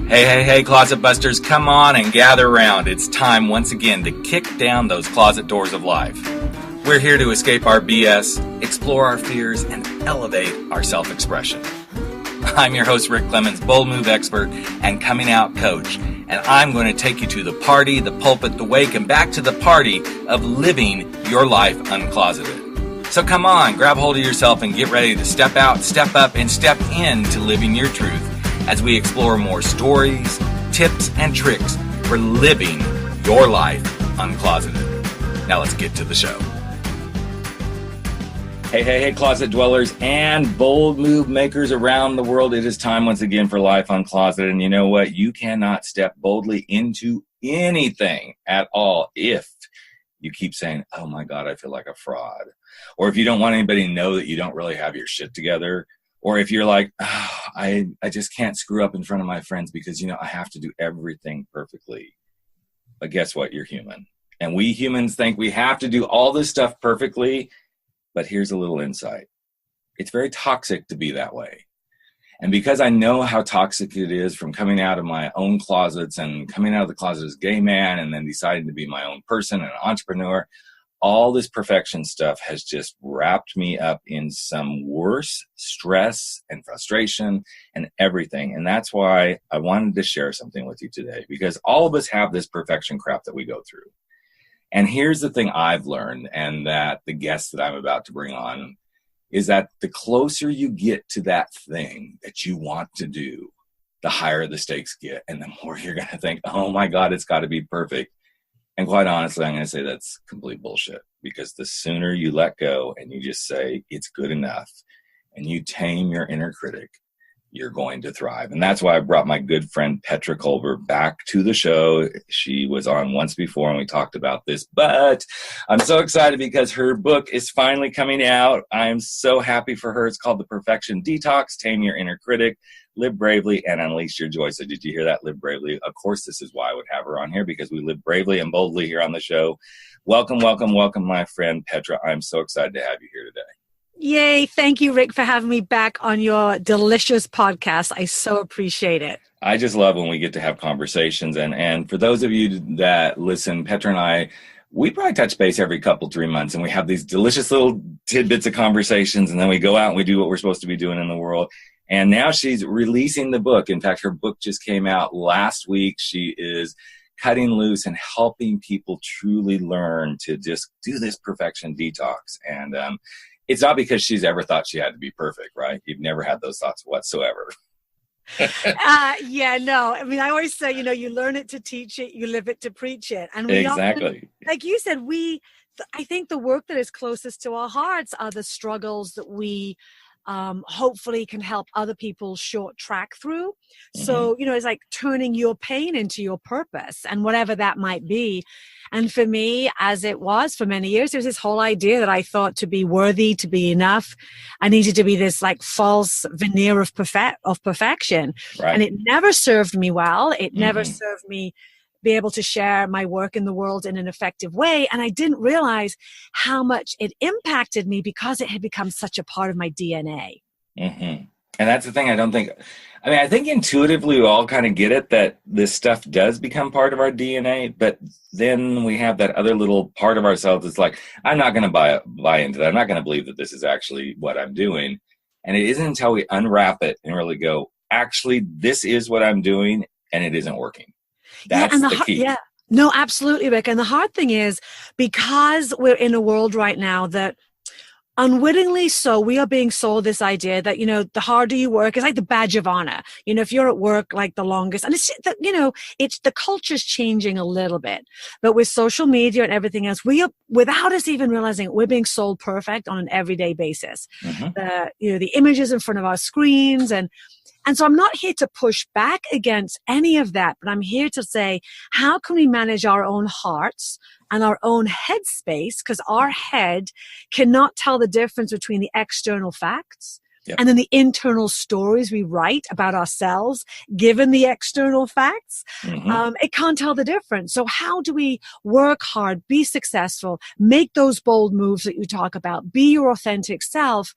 Hey, Closet Busters, come on and gather around. It's time once again to kick down those closet doors of life. We're here to escape our BS, explore our fears, and elevate our self-expression. I'm your host, Rick Clemens, bold move expert and coming out coach, and I'm going to take you to the party, the pulpit, the wake, and back to the party of living your life uncloseted. So come on, grab hold of yourself and get ready to step out, step up, and step into living your truth as we explore more stories, tips, and tricks for living your life uncloseted. Now let's get to the show. Hey, closet dwellers and bold move makers around the world. It is time once again for Life Uncloseted. And you know what? You cannot step boldly into anything at all if you keep saying, oh my God, I feel like a fraud. Or if you don't want anybody to know that you don't really have your shit together. Or if you're like, oh, I just can't screw up in front of my friends because, I have to do everything perfectly. But guess what? You're human. And we humans think we have to do all this stuff perfectly. But here's a little insight. It's very toxic to be that way. And because I know how toxic it is from coming out of my own closets and coming out of the closet as a gay man and then deciding to be my own person and an entrepreneur, all this perfection stuff has just wrapped me up in some worse stress and frustration and everything. And that's why I wanted to share something with you today, because all of us have this perfection crap that we go through. And here's the thing I've learned, and that the guest that I'm about to bring on, is that the closer you get to that thing that you want to do, the higher the stakes get, and the more you're going to think, oh my God, it's got to be perfect. And quite honestly, I'm going to say that's complete bullshit, because the sooner you let go and you just say it's good enough and you tame your inner critic, you're going to thrive. And that's why I brought my good friend Petra Kolber back to the show. She was on once before and we talked about this, but I'm so excited because her book is finally coming out. I'm so happy for her. It's called The Perfection Detox, Tame Your Inner Critic, Live Bravely, and Unleash Your Joy. So did you hear that? Live Bravely. Of course, this is why I would have her on here, because we live bravely and boldly here on the show. Welcome, my friend Petra. I'm so excited to have you here today. Yay. Thank you, Rick, for having me back on your delicious podcast. I so appreciate it. I just love when we get to have conversations. And for those of you that listen, Petra and I, we probably touch base every 3 months, and we have these delicious little tidbits of conversations, and then we go out and we do what we're supposed to be doing in the world. And now she's releasing the book. In fact, her book just came out last week. She is cutting loose and helping people truly learn to just do this perfection detox. And it's not because she's ever thought she had to be perfect, right? You've never had those thoughts whatsoever. Yeah, no. I mean, I always say, you learn it to teach it, you live it to preach it. And we exactly. Often, like you said, I think the work that is closest to our hearts are the struggles that we hopefully can help other people short track through. Mm-hmm. So, it's like turning your pain into your purpose, and whatever that might be. And for me, as it was for many years, there's this whole idea that I thought to be worthy, to be enough, I needed to be this like false veneer of perfection. Right. And it never served me well. It never served me be able to share my work in the world in an effective way. And I didn't realize how much it impacted me because it had become such a part of my DNA. Mm-hmm. And that's the thing. I think intuitively we all kind of get it, that this stuff does become part of our DNA, but then we have that other little part of ourselves that's like, I'm not going to buy into that. I'm not going to believe that this is actually what I'm doing. And it isn't until we unwrap it and really go, actually, this is what I'm doing, and it isn't working. That's the key. Yeah. No, absolutely, Rick. And the hard thing is, because we're in a world right now that unwittingly so, we are being sold this idea that, the harder you work is like the badge of honor. If you're at work like the longest, and it's that, it's the culture's changing a little bit, but with social media and everything else, we are, without us even realizing it, we're being sold perfect on an everyday basis. Mm-hmm. The images in front of our screens, and so I'm not here to push back against any of that, but I'm here to say, how can we manage our own hearts and our own headspace? Because our head cannot tell the difference between the external facts and then the internal stories we write about ourselves, given the external facts. Mm-hmm. It can't tell the difference. So how do we work hard, be successful, make those bold moves that you talk about, be your authentic self,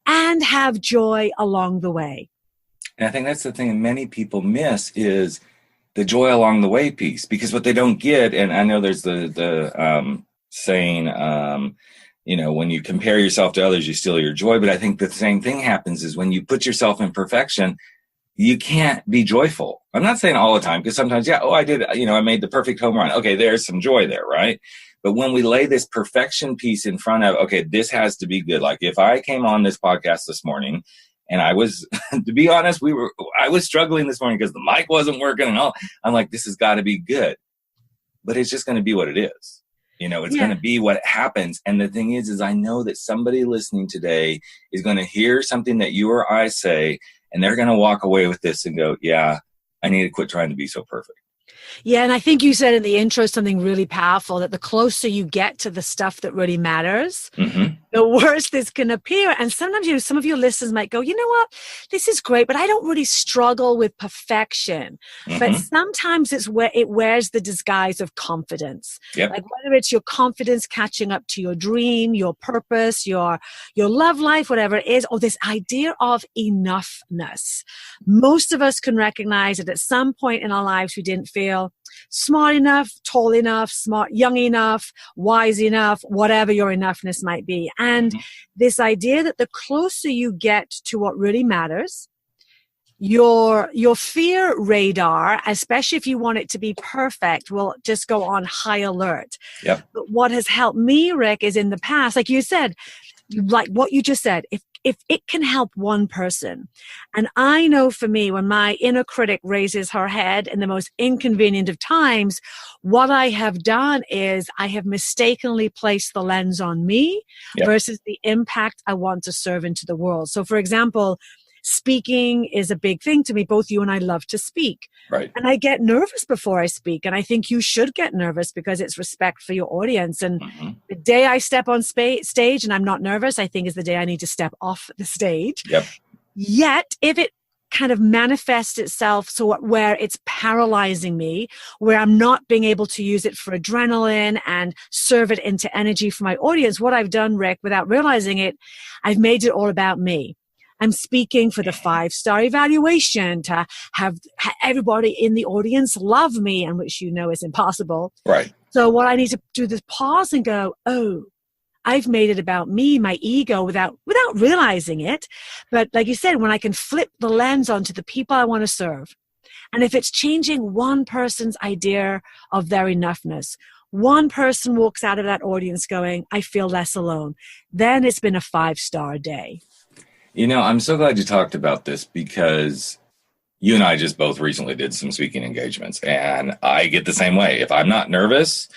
and have joy along the way? And I think that's the thing many people miss is the joy along the way piece, because what they don't get, and I know there's the saying, when you compare yourself to others, you steal your joy. But I think the same thing happens is when you put yourself in perfection, you can't be joyful. I'm not saying all the time, because sometimes, I did, I made the perfect home run. Okay, there's some joy there, right? But when we lay this perfection piece in front of, okay, this has to be good. Like if I came on this podcast this morning and I was, to be honest, I was struggling this morning because the mic wasn't working and all. I'm like, this has got to be good. But it's just going to be what it is. It's going to be what happens. And the thing is I know that somebody listening today is going to hear something that you or I say, and they're going to walk away with this and go, yeah, I need to quit trying to be so perfect. Yeah, and I think you said in the intro something really powerful, that the closer you get to the stuff that really matters, the worse this can appear. And sometimes, some of your listeners might go, you know what, this is great, but I don't really struggle with perfection. But sometimes it wears the disguise of confidence. Yep. Like whether it's your confidence catching up to your dream, your purpose, your love life, whatever it is, or this idea of enoughness. Most of us can recognize that at some point in our lives we didn't feel smart enough, tall enough, young enough, wise enough, whatever your enoughness might be. And this idea that the closer you get to what really matters, your fear radar, especially if you want it to be perfect, will just go on high alert. Yep. But what has helped me, Rick, is in the past, like you said, like what you just said, if it can help one person. And I know for me, when my inner critic raises her head in the most inconvenient of times, what I have done is I have mistakenly placed the lens on me versus the impact I want to serve into the world. So for example, speaking is a big thing to me. Both you and I love to speak. Right. And I get nervous before I speak. And I think you should get nervous because it's respect for your audience. And the day I step on stage and I'm not nervous, I think is the day I need to step off the stage. Yep. Yet, if it kind of manifests itself where it's paralyzing me, where I'm not being able to use it for adrenaline and serve it into energy for my audience, what I've done, Rick, without realizing it, I've made it all about me. I'm speaking for the 5-star evaluation, to have everybody in the audience love me, and which is impossible. Right. So what I need to do is pause and go, oh, I've made it about me, my ego, without realizing it. But like you said, when I can flip the lens onto the people I want to serve, and if it's changing one person's idea of their enoughness, one person walks out of that audience going, I feel less alone, then it's been a 5-star day. I'm so glad you talked about this, because you and I just both recently did some speaking engagements, and I get the same way. If I'm not nervous,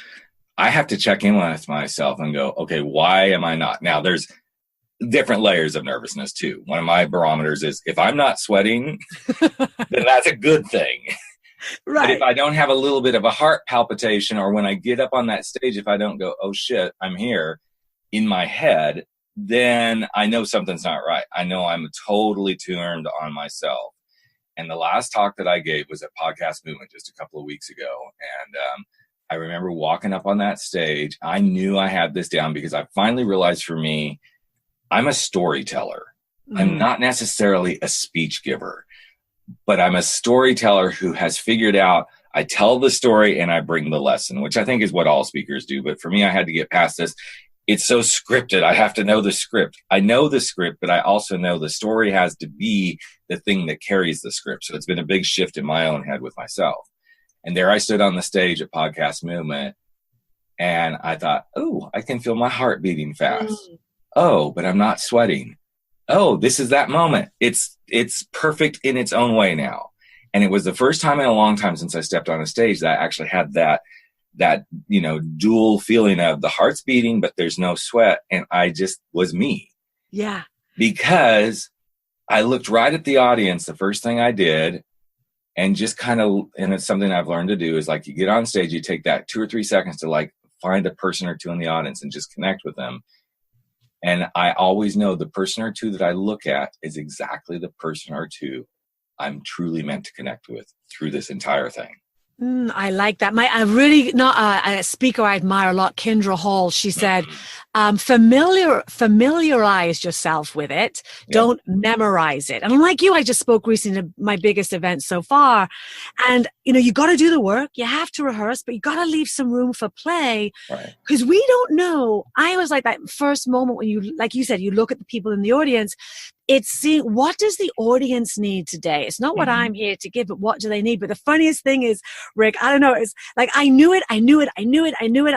I have to check in with myself and go, okay, why am I not? Now, there's different layers of nervousness too. One of my barometers is if I'm not sweating, then that's a good thing. Right. But if I don't have a little bit of a heart palpitation, or when I get up on that stage, if I don't go, oh shit, I'm here in my head, then I know something's not right. I know I'm totally turned on myself. And the last talk that I gave was at Podcast Movement just a couple of weeks ago. And I remember walking up on that stage. I knew I had this down because I finally realized for me, I'm a storyteller. I'm not necessarily a speech giver, but I'm a storyteller who has figured out I tell the story and I bring the lesson, which I think is what all speakers do. But for me, I had to get past this. It's so scripted. I have to know the script. I know the script, but I also know the story has to be the thing that carries the script. So it's been a big shift in my own head with myself. And there I stood on the stage at Podcast Movement, and I thought, oh, I can feel my heart beating fast. Oh, but I'm not sweating. Oh, this is that moment. It's perfect in its own way now. And it was the first time in a long time since I stepped on a stage that I actually had that dual feeling of the heart's beating, but there's no sweat. And I just was me. Yeah. Because I looked right at the audience. The first thing I did, and just kind of, and it's something I've learned to do, is like you get on stage, you take that 2 or 3 seconds to like find a person or two in the audience and just connect with them. And I always know the person or two that I look at is exactly the person or two I'm truly meant to connect with through this entire thing. I like that. I really not a speaker I admire a lot, Kendra Hall. She said, familiarize yourself with it. Yep. Don't memorize it. And like you, I just spoke recently at my biggest event so far. And you got to do the work. You have to rehearse, but you got to leave some room for play Right. because we don't know. I was like that first moment when you, like you said, you look at the people in the audience. It's seeing what does the audience need today. It's not what I'm here to give, but what do they need? But the funniest thing is, Rick, I don't know. It's like I knew it. I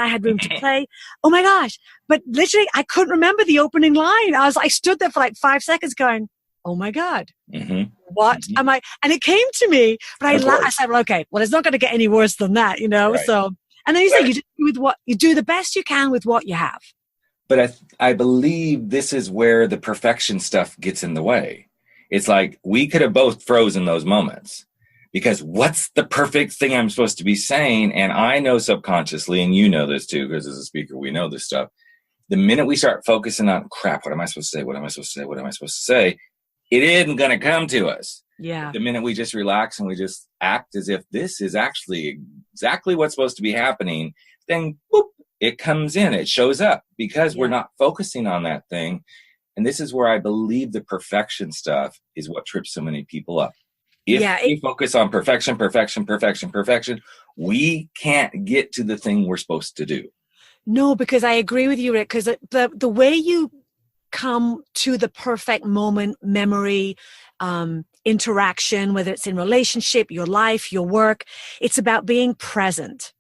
had room to play. Oh my gosh! But literally, I couldn't remember the opening line. I stood there for like 5 seconds, going, "Oh my god, what am I?" And it came to me, but I said, "Well, okay, well, it's not going to get any worse than that, Right. So, and then you say you do the best you can with what you have. But I believe this is where the perfection stuff gets in the way. It's like we could have both frozen those moments because what's the perfect thing I'm supposed to be saying? And I know subconsciously, and you know this too, because as a speaker, we know this stuff. The minute we start focusing on crap, what am I supposed to say? What am I supposed to say? What am I supposed to say? It isn't going to come to us. Yeah. The minute we just relax and we just act as if this is actually exactly what's supposed to be happening, then whoop, it comes in, it shows up because we're not focusing on that thing. And this is where I believe the perfection stuff is what trips so many people up. If we focus on perfection, we can't get to the thing we're supposed to do. No, because I agree with you, Rick, because the way you come to the perfect moment, memory, interaction, whether it's in relationship, your life, your work, it's about being present.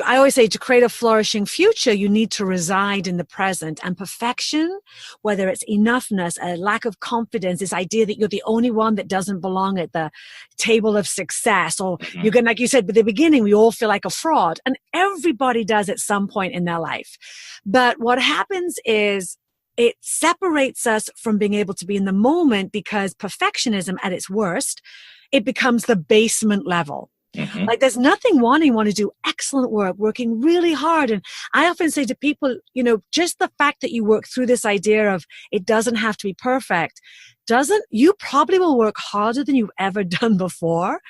I always say to create a flourishing future, you need to reside in the present. And perfection, whether it's enoughness, a lack of confidence, this idea that you're the only one that doesn't belong at the table of success, or you're going, like you said, at the beginning, we all feel like a fraud. And everybody does at some point in their life. But what happens is it separates us from being able to be in the moment because perfectionism at its worst, it becomes the basement level. Like there's nothing want to do excellent work, working really hard. And I often say to people, just the fact that you work through this idea of it doesn't have to be perfect, you probably will work harder than you've ever done before,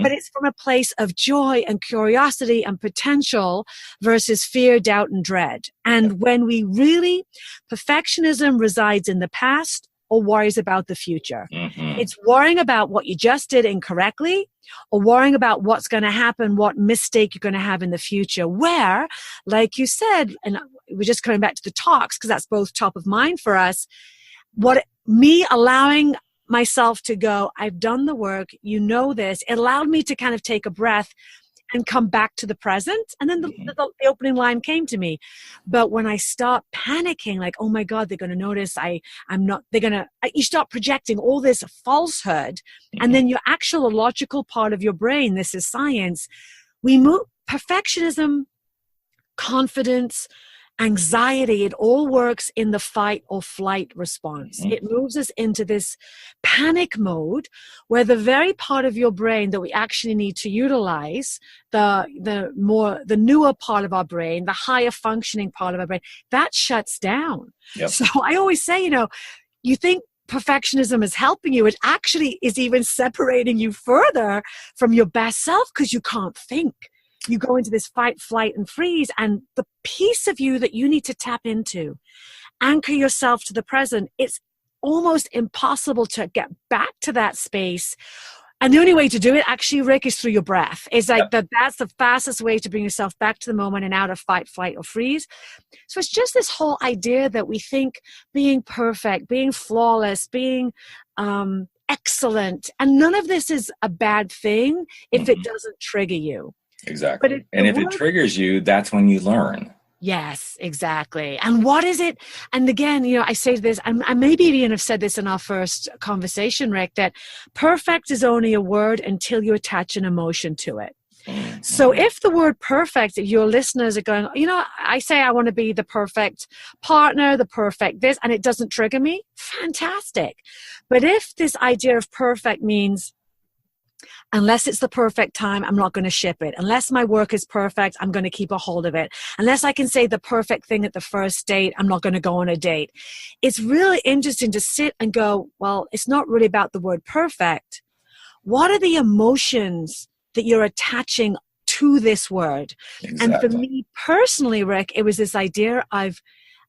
but it's from a place of joy and curiosity and potential versus fear, doubt, and dread. And when perfectionism resides in the past or worries about the future. It's worrying about what you just did incorrectly or worrying about what's going to happen, what mistake you're going to have in the future, where, like you said, and we're just coming back to the talks because that's both top of mind for us, me allowing myself to go, I've done the work, this, it allowed me to kind of take a breath and come back to the present. And then the opening line came to me. But when I start panicking, like, oh my God, they're going to notice you start projecting all this falsehood. And then your actual logical part of your brain, this is science, we move perfectionism, confidence, anxiety, it all works in the fight or flight response. It moves us into this panic mode where the very part of your brain that we actually need to utilize, the newer part of our brain, the higher functioning part of our brain, that shuts down. So I always say, you think perfectionism is helping you, it actually is even separating you further from your best self because you can't think. You go into this fight, flight, and freeze, and the piece of you that you need to tap into, anchor yourself to the present, it's almost impossible to get back to that space. And the only way to do it, actually, Rick, is through your breath. It's like that's the fastest way to bring yourself back to the moment and out of fight, flight, or freeze. So it's just this whole idea that we think being perfect, being flawless, being excellent, and none of this is a bad thing if it doesn't trigger you. Exactly. And if it triggers you, that's when you learn. Yes, exactly. And what is it? And again, I say this, I maybe even have said this in our first conversation, Rick, that perfect is only a word until you attach an emotion to it. So if the word perfect, your listeners are going, I say I want to be the perfect partner, the perfect this, and it doesn't trigger me, fantastic. But if this idea of perfect means, unless it's the perfect time, I'm not going to ship it. Unless my work is perfect, I'm going to keep a hold of it. Unless I can say the perfect thing at the first date, I'm not going to go on a date. It's really interesting to sit and go, well, it's not really about the word perfect. What are the emotions that you're attaching to this word. Exactly. And for me personally, Rick, it was this idea I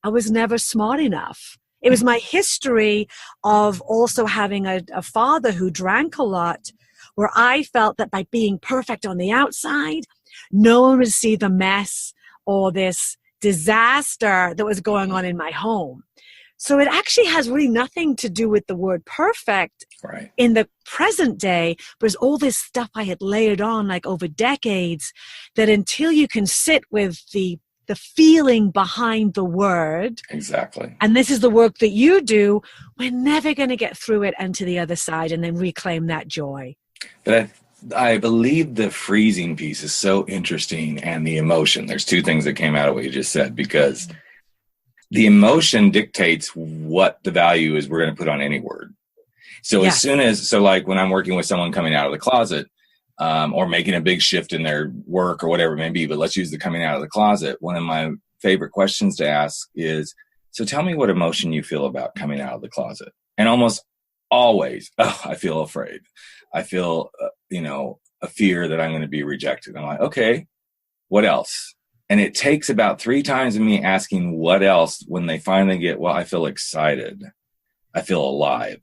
was never smart enough. It was my history of also having a father who drank a lot, where I felt that by being perfect on the outside, no one would see the mess or this disaster that was going on in my home. So it actually has really nothing to do with the word perfect in the present day, but it's all this stuff I had layered on like over decades, that until you can sit with the feeling behind the word. Exactly. And this is the work that you do. We're never going to get through it and to the other side and then reclaim that joy. But I believe the freezing piece is so interesting, and the emotion. There's two things that came out of what you just said, because the emotion dictates what the value is we're going to put on any word. So as soon as, like when I'm working with someone coming out of the closet, or making a big shift in their work or whatever it may be, but let's use the coming out of the closet. One of my favorite questions to ask is, so tell me what emotion you feel about coming out of the closet. And almost always, I feel afraid. I feel, a fear that I'm going to be rejected. I'm like, okay, what else? And it takes about 3 times of me asking what else when they finally get, well, I feel excited. I feel alive.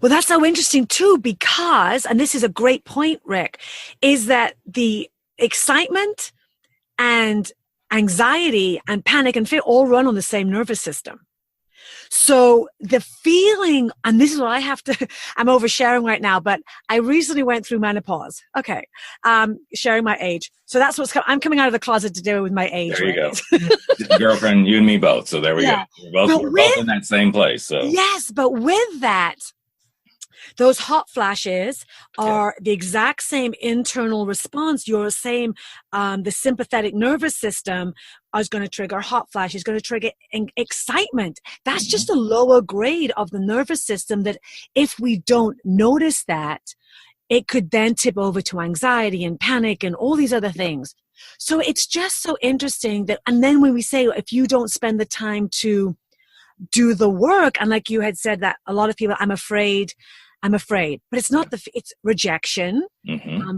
Well, that's so interesting too, because, and this is a great point, Rick, is that the excitement and anxiety and panic and fear all run on the same nervous system. So the feeling, and this is what I have to, I'm oversharing right now, but I recently went through menopause. Okay. Sharing my age. So that's I'm coming out of the closet to deal with my age. There you go. Girlfriend, you and me both. So there we go. We're both in that same place. So yes, but with that, those hot flashes are the exact same internal response. Your same, the sympathetic nervous system is going to trigger hot flashes, going to trigger excitement. That's just a lower grade of the nervous system that if we don't notice that, it could then tip over to anxiety and panic and all these other things. So it's just so interesting that, and then when we say, if you don't spend the time to do the work, and like you had said that a lot of people, I'm afraid, but it's not it's rejection,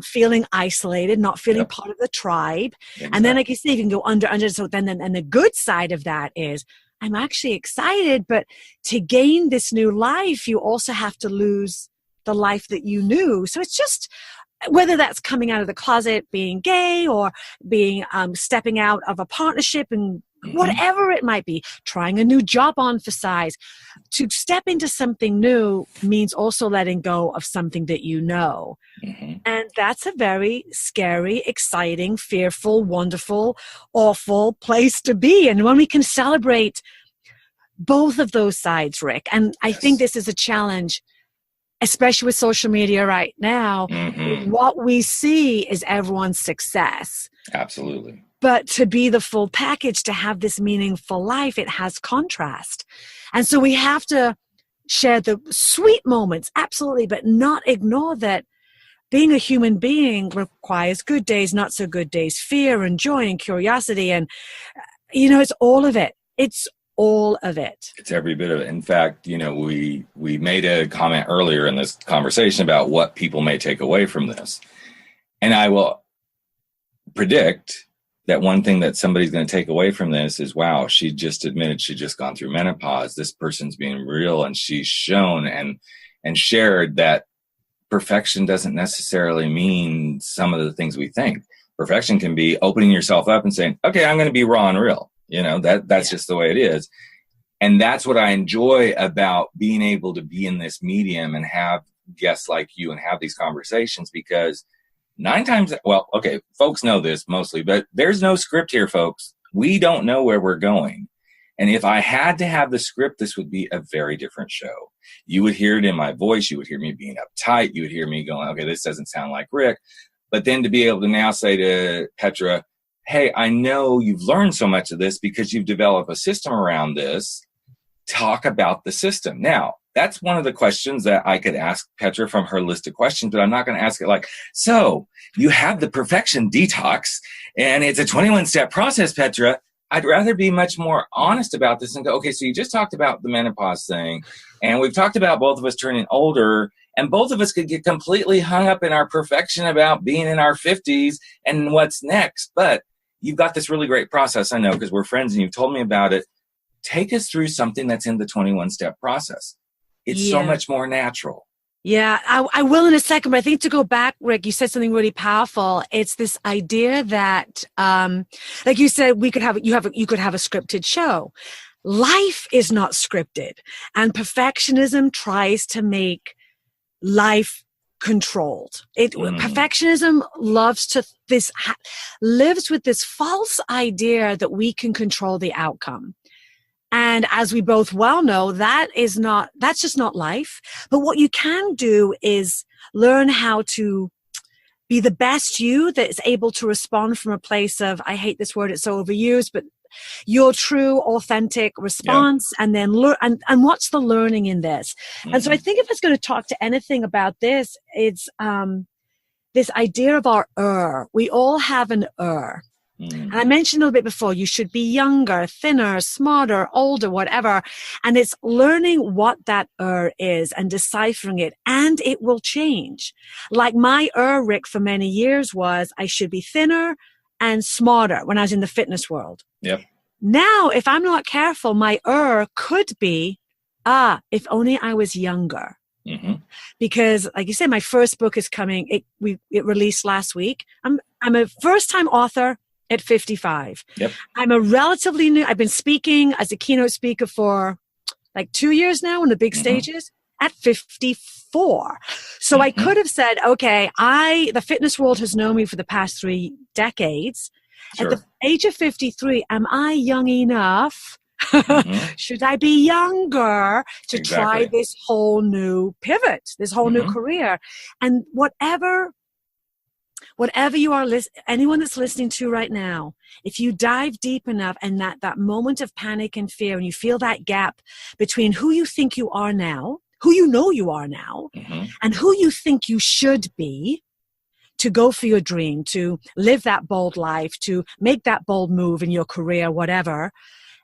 feeling isolated, not feeling part of the tribe. Exactly. And then, like you say, you can go under. So then, and the good side of that is I'm actually excited, but to gain this new life, you also have to lose the life that you knew. So it's just, whether that's coming out of the closet, being gay, or being, stepping out of a partnership and whatever it might be, trying a new job on for size. To step into something new means also letting go of something that you know. And that's a very scary, exciting, fearful, wonderful, awful place to be. And when we can celebrate both of those sides, Rick, and I think this is a challenge, especially with social media right now, what we see is everyone's success. Absolutely. But to be the full package, to have this meaningful life, it has contrast. And so we have to share the sweet moments, absolutely, but not ignore that being a human being requires good days, not so good days, fear and joy and curiosity. And, it's all of it. It's all of it. It's every bit of it. In fact, we made a comment earlier in this conversation about what people may take away from this. And I will predict that one thing that somebody's going to take away from this is, wow, she just admitted she just gone through menopause. This person's being real, and she's shown and shared that perfection doesn't necessarily mean some of the things we think. Perfection can be opening yourself up and saying, okay, I'm going to be raw and real. That's just the way it is. And that's what I enjoy about being able to be in this medium and have guests like you and have these conversations, because 9 times, folks know this mostly, but there's no script here, folks. We don't know where we're going. And if I had to have the script, this would be a very different show. You would hear it in my voice. You would hear me being uptight. You would hear me going, okay, this doesn't sound like Rick. But then to be able to now say to Petra, hey, I know you've learned so much of this because you've developed a system around this. Talk about the system. Now, that's one of the questions that I could ask Petra from her list of questions, but I'm not going to ask it like, so you have the perfection detox and it's a 21-step process, Petra. I'd rather be much more honest about this and go, okay, so you just talked about the menopause thing, and we've talked about both of us turning older, And both of us could get completely hung up in our perfection about being in our 50s and what's next. But you've got this really great process, I know, because we're friends and you've told me about it. Take us through something that's in the 21-step process. It's so much more natural. Yeah, I will in a second, but I think to go back, Rick, you said something really powerful. It's this idea that, like you said, you could have a scripted show. Life is not scripted, and perfectionism tries to make life controlled. Perfectionism lives with this false idea that we can control the outcome. And as we both well know, that's just not life. But what you can do is learn how to be the best you that is able to respond from a place of, I hate this word, it's so overused, but your true, authentic response, and then learn. And what's the learning in this? And so I think if I was going to talk to anything about this, it's this idea of our we all have an And I mentioned a little bit before, you should be younger, thinner, smarter, older, whatever. And it's learning what that is and deciphering it. And it will change. Like my Rick, for many years was, I should be thinner and smarter when I was in the fitness world. Yep. Now, if I'm not careful, my could be, if only I was younger. Because, like you said, my first book is coming. It released last week. I'm a first-time author at 55. Yep. I'm a relatively new, I've been speaking as a keynote speaker for like 2 years now on the big stages at 54. So I could have said, okay, the fitness world has known me for the past 3 decades. Sure. At the age of 53, am I young enough? Should I be younger to try this whole new pivot, this whole new career? And whatever you are, anyone that's listening to right now, if you dive deep enough and that moment of panic and fear, and you feel that gap between who you think you are now, who you know you are now, and who you think you should be to go for your dream, to live that bold life, to make that bold move in your career, whatever,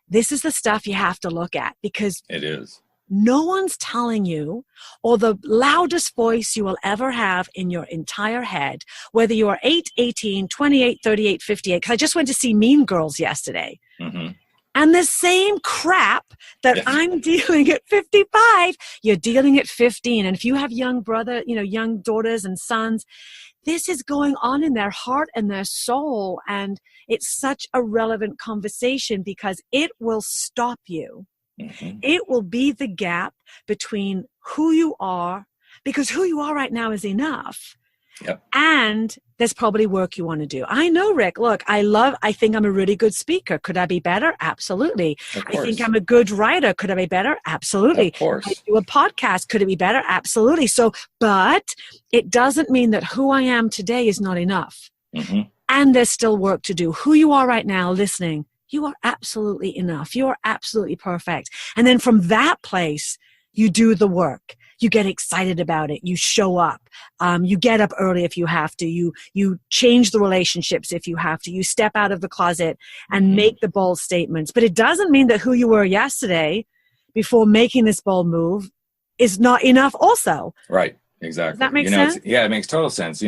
this is the stuff you have to look at, because it is. No one's telling you, or the loudest voice you will ever have in your entire head, whether you are 8, 18, 28, 38, 58, because I just went to see Mean Girls yesterday. And the same crap that I'm dealing at 55, you're dealing at 15. And if you have young daughters and sons, this is going on in their heart and their soul. And it's such a relevant conversation because it will stop you. It will be the gap between who you are, because who you are right now is enough. And there's probably work you want to do. I know, Rick, look, I think I'm a really good speaker. Could I be better? Absolutely. I think I'm a good writer. Could I be better? Absolutely. Of course. I do a podcast. Could it be better? Absolutely. So, but it doesn't mean that who I am today is not enough. And there's still work to do. Who you are right now listening, you are absolutely enough. You are absolutely perfect. And then from that place, you do the work. You get excited about it. You show up. You get up early if you have to. You change the relationships if you have to. You step out of the closet and make the bold statements. But it doesn't mean that who you were yesterday before making this bold move is not enough also. Right. Exactly. Does that make sense? Yeah, it makes total sense.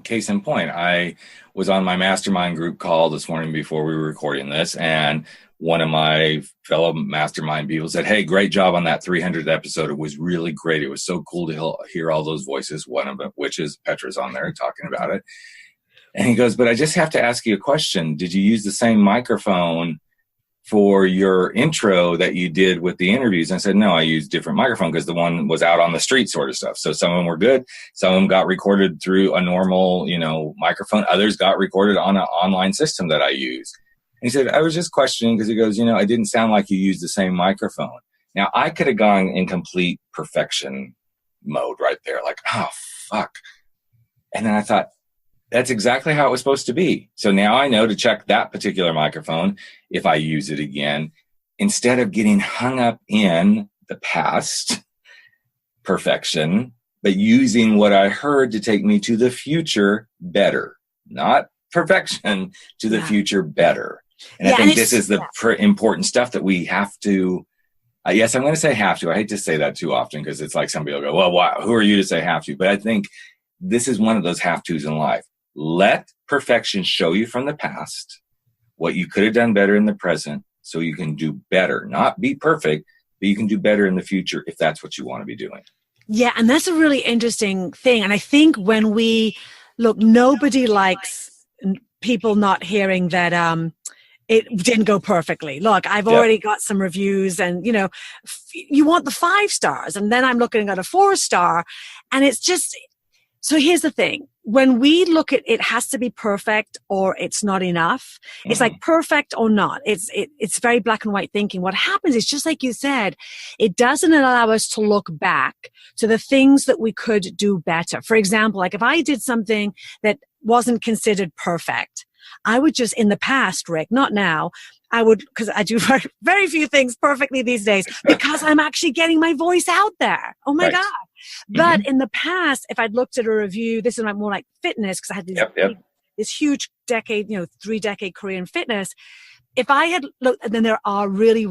Case in point, I was on my mastermind group call this morning before we were recording this, and one of my fellow mastermind people said, "Hey, great job on that 300th episode. It was really great. It was so cool to hear all those voices," one of them, which is Petra's on there talking about it. And he goes, "But I just have to ask you a question. Did you use the same microphone for your intro that you did with the interviews?" And I said, "No, I used different microphone because the one was out on the street sort of stuff. So some of them were good. Some of them got recorded through a normal, microphone. Others got recorded on an online system that I use." And he said, "I was just questioning," because he goes, "I didn't sound like you used the same microphone." Now I could have gone in complete perfection mode right there. Like, oh, fuck. And then I thought, that's exactly how it was supposed to be. So now I know to check that particular microphone if I use it again, instead of getting hung up in the past perfection, but using what I heard to take me to the future better, not perfection, to the future better. And I think this is the important stuff that we have to Yes, I'm going to say have to. I hate to say that too often because it's like somebody will go, well, why, who are you to say have to? But I think this is one of those have tos in life. Let perfection show you from the past what you could have done better in the present so you can do better. Not be perfect, but you can do better in the future if that's what you want to be doing. Yeah, and that's a really interesting thing. And I think when we look, nobody likes people not hearing that it didn't go perfectly. Look, I've already got some reviews and, you know, you want the 5 stars. And then I'm looking at a 4-star. And it's just, so here's the thing. When we look at it has to be perfect or it's not enough. It's like perfect or not. It's very black and white thinking. What happens is just like you said, it doesn't allow us to look back to the things that we could do better. For example, like if I did something that wasn't considered perfect, I would just, in the past, Rick, not now, I would, because I do very, very few things perfectly these days because I'm actually getting my voice out there. Oh my God. But in the past, if I'd looked at a review, this is more like fitness, because I had this huge decade, 3-decade career in fitness. If I had looked, and then there are really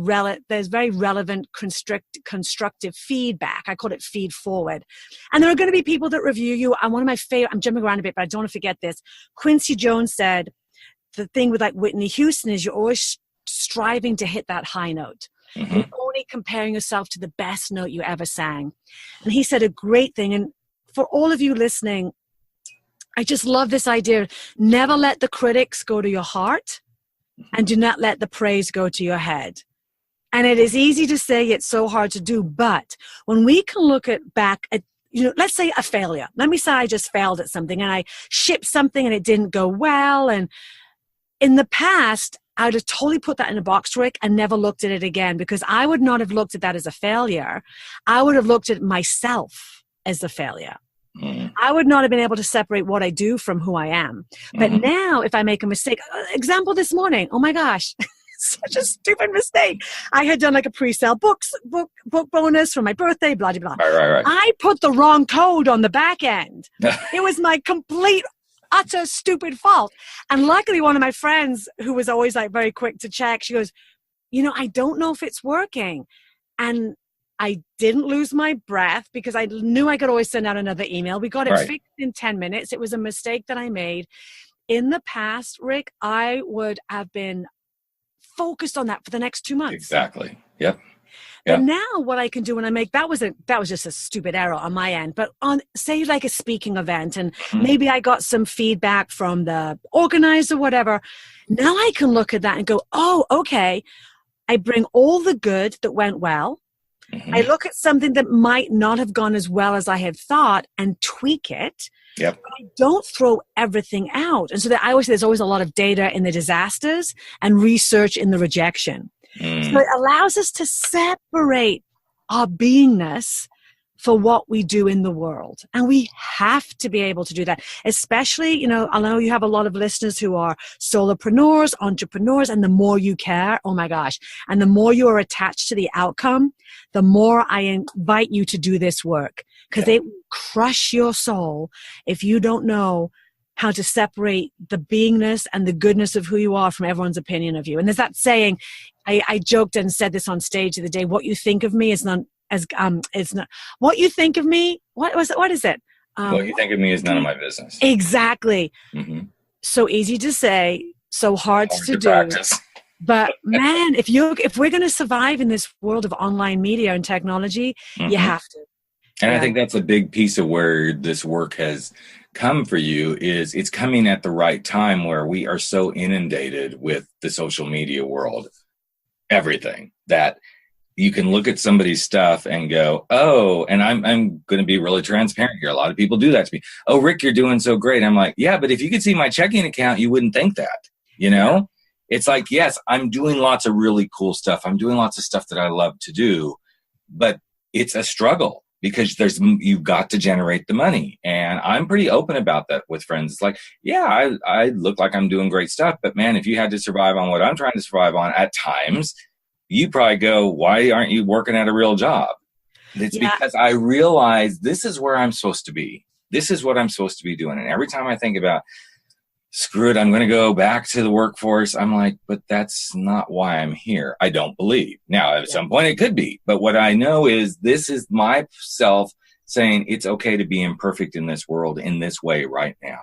there's very relevant constructive feedback. I call it feed forward. And there are going to be people that review you. And one of my favorite, I'm jumping around a bit, but I don't want to forget this. Quincy Jones said, the thing with like Whitney Houston is you're always striving to hit that high note. You're only comparing yourself to the best note you ever sang. And he said a great thing. And for all of you listening, I just love this idea. Never let the critics go to your heart and do not let the praise go to your head. And it is easy to say, it's so hard to do. But when we can look back at, let's say a failure. Let me say I just failed at something and I shipped something and it didn't go well. And in the past, I would have totally put that in a box, Rick, and never looked at it again because I would not have looked at that as a failure. I would have looked at myself as a failure. I would not have been able to separate what I do from who I am. But now if I make a mistake, example this morning, oh my gosh, such a stupid mistake. I had done like a pre-sale book bonus for my birthday, blah, blah, blah. Right. I put the wrong code on the back end. It was my complete utter stupid fault. And luckily one of my friends who was always like very quick to check, she goes, I don't know if it's working. And I didn't lose my breath because I knew I could always send out another email. We got it fixed in 10 minutes. It was a mistake that I made. In the past, Rick, I would have been focused on that for the next 2 months. Exactly. Yep. But now what I can do when I make, that was just a stupid error on my end, but on say like a speaking event and maybe I got some feedback from the organizer, whatever. Now I can look at that and go, oh, okay. I bring all the good that went well. I look at something that might not have gone as well as I had thought and tweak it. Yep. I don't throw everything out. And so I always say there's always a lot of data in the disasters and research in the rejection. So it allows us to separate our beingness for what we do in the world. And we have to be able to do that, especially, I know you have a lot of listeners who are solopreneurs, entrepreneurs, and the more you care, oh my gosh, and the more you are attached to the outcome, the more I invite you to do this work because it will crush your soul if you don't know how to separate the beingness and the goodness of who you are from everyone's opinion of you. And there's that saying, I joked and said this on stage the other day, what you think of me is not, it's not, what you think of me, what is it? What you think of me is none of my business. Exactly. So easy to say, so hard to do. Practice. But man, if we're going to survive in this world of online media and technology, you have to. And I think that's a big piece of where this work has come for you is it's coming at the right time where we are so inundated with the social media world, everything that you can look at somebody's stuff and go, oh, and I'm going to be really transparent here. A lot of people do that to me. Oh, Rick, you're doing so great. I'm like, yeah, but if you could see my checking account, you wouldn't think that, It's like, yes, I'm doing lots of really cool stuff. I'm doing lots of stuff that I love to do, but it's a struggle because you've got to generate the money. And I'm pretty open about that with friends. It's like, yeah, I look like I'm doing great stuff, but man, if you had to survive on what I'm trying to survive on at times, you probably go, why aren't you working at a real job? It's because I realize this is where I'm supposed to be. This is what I'm supposed to be doing. And every time I think about, screw it, I'm going to go back to the workforce. I'm like, but that's not why I'm here. I don't believe. Now, at some point it could be, but what I know is this is myself saying it's okay to be imperfect in this world in this way right now.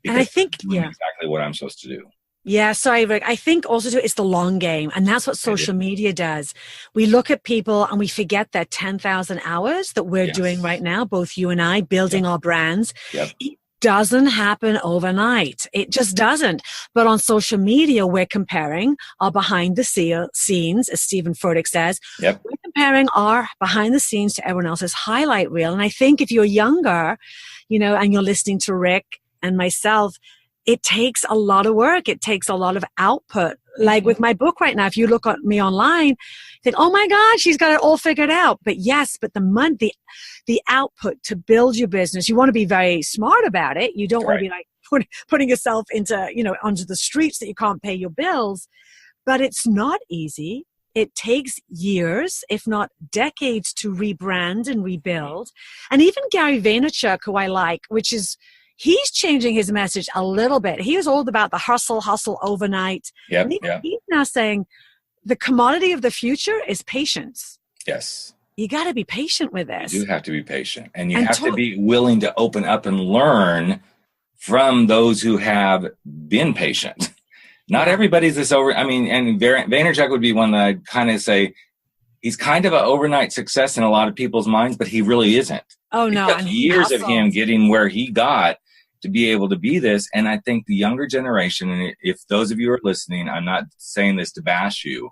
And I think, I'm doing exactly what I'm supposed to do. Yeah, sorry, Rick. I think also too, it's the long game. And that's what social media does. We look at people and we forget that 10,000 hours that we're doing right now, both you and I, building our brands. It doesn't happen overnight. It just doesn't. But on social media, we're comparing our behind the scenes, as Stephen Furtick says. We're comparing our behind the scenes to everyone else's highlight reel. And I think if you're younger, you know, and you're listening to Rick and myself, it takes a lot of work. It takes a lot of output. Like with my book right now, if you look at me online, you think, oh my God, she's got it all figured out. But yes, but the output to build your business, you want to be very smart about it. You don't want to be like putting yourself into, you know, onto the streets that you can't pay your bills. But it's not easy. It takes years, if not decades, to rebrand and rebuild. And even Gary Vaynerchuk, who I like, which is, he's changing his message a little bit. He was all about the hustle overnight. And he's now saying the commodity of the future is patience. Yes. You got to be patient with this. You do have to be patient. And you have to be willing to open up and learn from those who have been patient. Not everybody's this and Vaynerchuk would be one that I'd kind of say, he's kind of an overnight success in a lot of people's minds, but he really isn't. Oh, no. It took years of him getting where he got to be able to be this. And I think the younger generation, and if those of you are listening, I'm not saying this to bash you,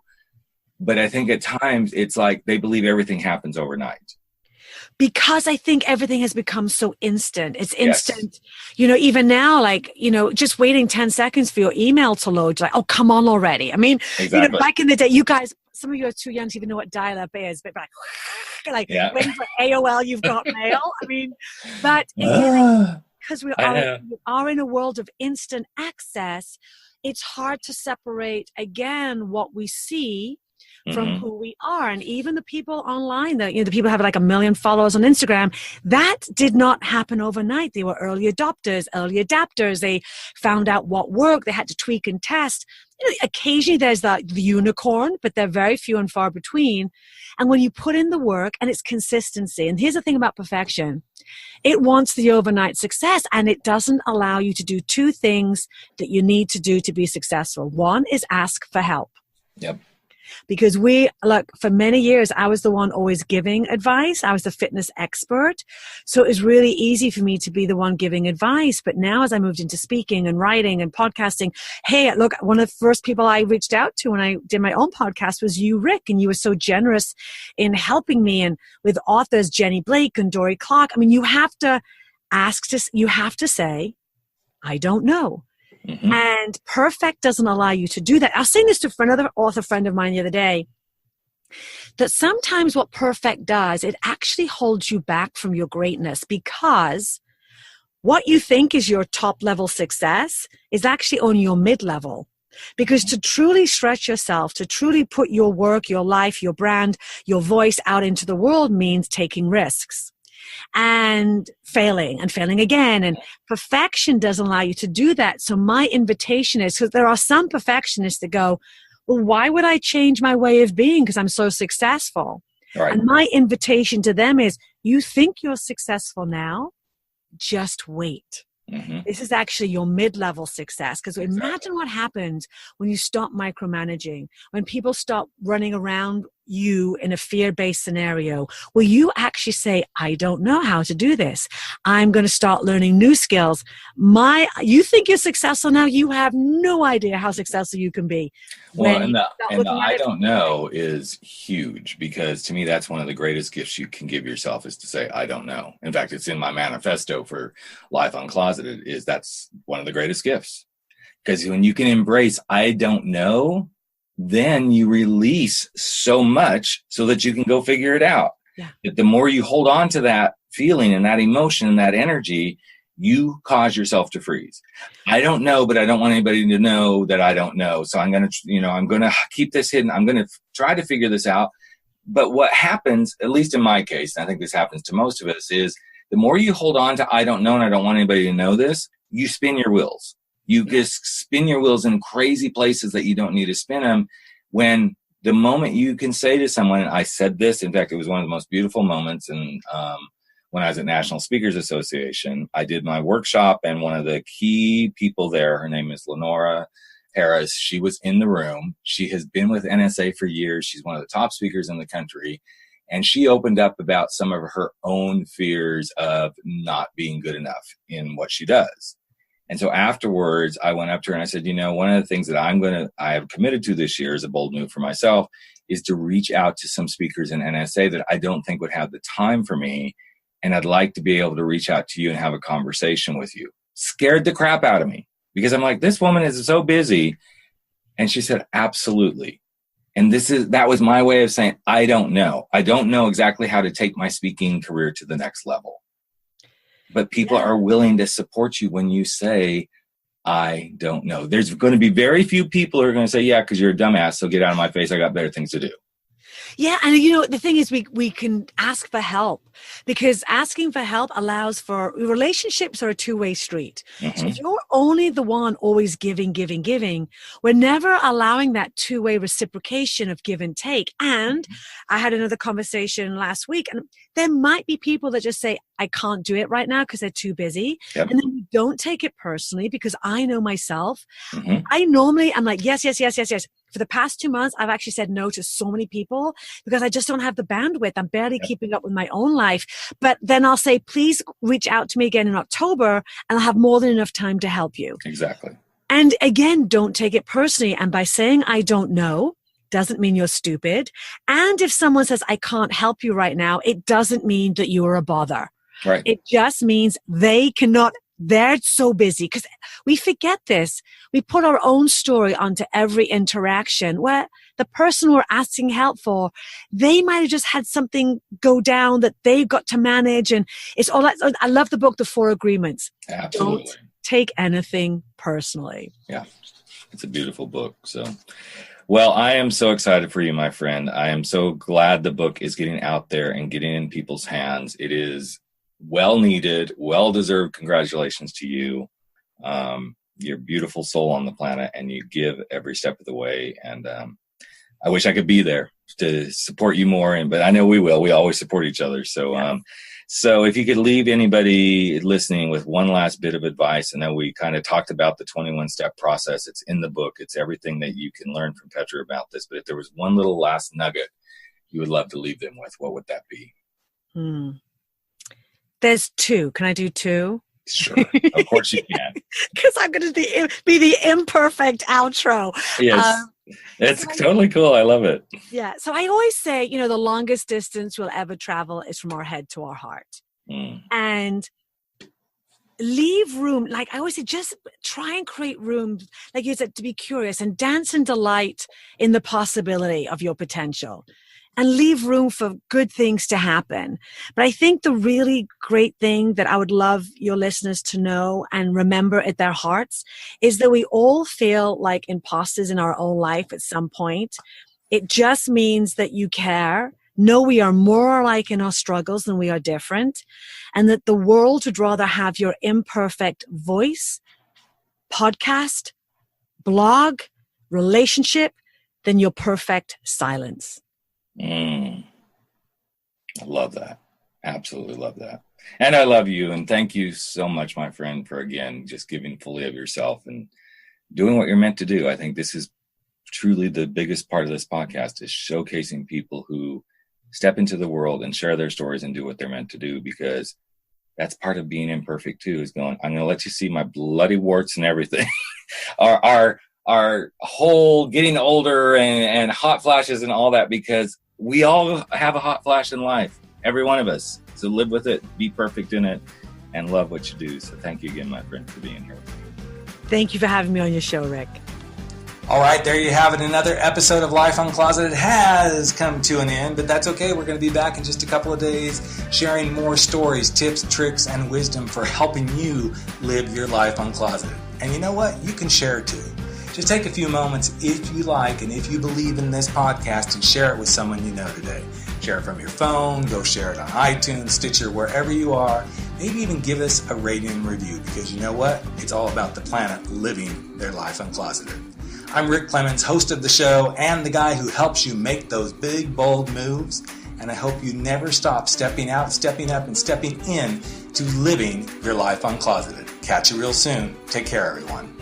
but I think at times it's like they believe everything happens overnight. Because I think everything has become so instant. It's instant. You know, even now, like, you know, just waiting 10 seconds for your email to load. Like, oh, come on already. I mean, you know, back in the day, you guys, some of you are too young to even know what dial-up is, but like waiting for AOL, you've got mail. I mean, but because we are in a world of instant access, it's hard to separate, again, what we see from who we are. And even the people online, the people who have like 1 million followers on Instagram, that did not happen overnight. They were early adopters, early adapters. They found out what worked. They had to tweak and test. You know, occasionally there's the unicorn, but they're very few and far between. And when you put in the work, and it's consistency, and here's the thing about perfection, it wants the overnight success, and it doesn't allow you to do two things that you need to do to be successful. One is ask for help. Because for many years, I was the one always giving advice. I was the fitness expert. So it was really easy for me to be the one giving advice. But now as I moved into speaking and writing and podcasting, hey, look, one of the first people I reached out to when I did my own podcast was you, Rick. And you were so generous in helping me, and with authors, Jenny Blake and Dory Clark. I mean, you have to say, I don't know. And perfect doesn't allow you to do that. I was saying this to another author friend of mine the other day, that sometimes what perfect does, it actually holds you back from your greatness, because what you think is your top level success is actually only your mid-level. Because to truly stretch yourself, to truly put your work, your life, your brand, your voice out into the world means taking risks. And failing again. And perfection doesn't allow you to do that. So my invitation is, because there are some perfectionists that go, well, why would I change my way of being because I'm so successful? And my invitation to them is, you think you're successful now, just wait. This is actually your mid-level success. Because imagine what happens when you stop micromanaging, when people stop running around you in a fear-based scenario, where you actually say, I don't know how to do this. I'm going to start learning new skills. You think you're successful now, you have no idea how successful you can be. Well, and the I don't know is huge, because to me, that's one of the greatest gifts you can give yourself, is to say, I don't know. In fact, it's in my manifesto for Life Uncloseted, is that's one of the greatest gifts. Because when you can embrace, I don't know, then you release so much so that you can go figure it out. But the more you hold on to that feeling and that emotion and that energy, you cause yourself to freeze. I don't know, but I don't want anybody to know that I don't know. So I'm going to keep this hidden. I'm going to try to figure this out. But what happens, at least in my case, and I think this happens to most of us, is the more you hold on to I don't know and I don't want anybody to know this, you spin your wheels. You just spin your wheels in crazy places that you don't need to spin them. When the moment you can say to someone, and I said this, in fact, it was one of the most beautiful moments. And when I was at National Speakers Association, I did my workshop, and one of the key people there, her name is Lenora Harris. She was in the room. She has been with NSA for years. She's one of the top speakers in the country. And she opened up about some of her own fears of not being good enough in what she does. And so afterwards, I went up to her and I said, one of the things that I have committed to this year as a bold move for myself is to reach out to some speakers in NSA that I don't think would have the time for me. And I'd like to be able to reach out to you and have a conversation with you. Scared the crap out of me because I'm like, this woman is so busy. And she said, absolutely. And that was my way of saying, I don't know. I don't know exactly how to take my speaking career to the next level. But people are willing to support you when you say, I don't know. There's going to be very few people who are going to say, yeah, because you're a dumbass, so get out of my face. I got better things to do. Yeah. And the thing is, we can ask for help, because asking for help allows for relationships are a two-way street. Mm-hmm. So if you're only the one always giving, we're never allowing that two-way reciprocation of give and take. And I had another conversation last week, and there might be people that just say, I can't do it right now because they're too busy. Yep. And then we don't take it personally, because I know myself. Mm-hmm. I'm like, yes. For the past 2 months, I've actually said no to so many people because I just don't have the bandwidth. I'm barely keeping up with my own life. But then I'll say, please reach out to me again in October, and I'll have more than enough time to help you. Exactly. And again, don't take it personally. And by saying I don't know doesn't mean you're stupid. And if someone says, I can't help you right now, it doesn't mean that you are a bother. Right. It just means they're so busy, because we forget this. We put our own story onto every interaction, where the person we're asking help for, they might have just had something go down that they've got to manage. And it's all that. I love the book, The Four Agreements. Absolutely. Don't take anything personally. Yeah. It's a beautiful book. So, well, I am so excited for you, my friend. I am so glad the book is getting out there and getting in people's hands. It is well needed, well deserved. Congratulations to you. You're a beautiful soul on the planet, and you give every step of the way. And I wish I could be there to support you more. But I know we will. We always support each other. So, so if you could leave anybody listening with one last bit of advice, and then we kind of talked about the 21-step process. It's in the book. It's everything that you can learn from Petra about this. But if there was one little last nugget you would love to leave them with, what would that be? There's two. Can I do two? Sure. Of course you can. Because I'm going to be the imperfect outro. Yes. It's totally cool. I love it. Yeah. So I always say, the longest distance we'll ever travel is from our head to our heart. And leave room. Like I always say, just try and create room, like you said, to be curious and dance and delight in the possibility of your potential. And leave room for good things to happen. But I think the really great thing that I would love your listeners to know and remember at their hearts is that we all feel like imposters in our own life at some point. It just means that you care. Know we are more alike in our struggles than we are different. And that the world would rather have your imperfect voice, podcast, blog, relationship than your perfect silence. I love that. Absolutely love that. And I love you. And thank you so much, my friend, for, again, just giving fully of yourself and doing what you're meant to do. I think this is truly the biggest part of this podcast, is showcasing people who step into the world and share their stories and do what they're meant to do, because that's part of being imperfect too, is going, I'm going to let you see my bloody warts and everything. our whole getting older and hot flashes and all that, because we all have a hot flash in life, every one of us. So live with it, be perfect in it, and love what you do. So thank you again, my friend, for being here with me. Thank you for having me on your show, Rick. All right, there you have it. Another episode of Life Uncloseted has come to an end, but that's okay. We're going to be back in just a couple of days, sharing more stories, tips, tricks, and wisdom for helping you live your life uncloseted. And you know what? You can share too. Just take a few moments, if you like, and if you believe in this podcast, and share it with someone you know today. Share it from your phone, go share it on iTunes, Stitcher, wherever you are, Maybe even give us a rating and review, because you know what? It's all about the planet living their life uncloseted. I'm Rick Clemens, host of the show and the guy who helps you make those big, bold moves. And I hope you never stop stepping out, stepping up, and stepping in to living your life uncloseted. Catch you real soon. Take care, everyone.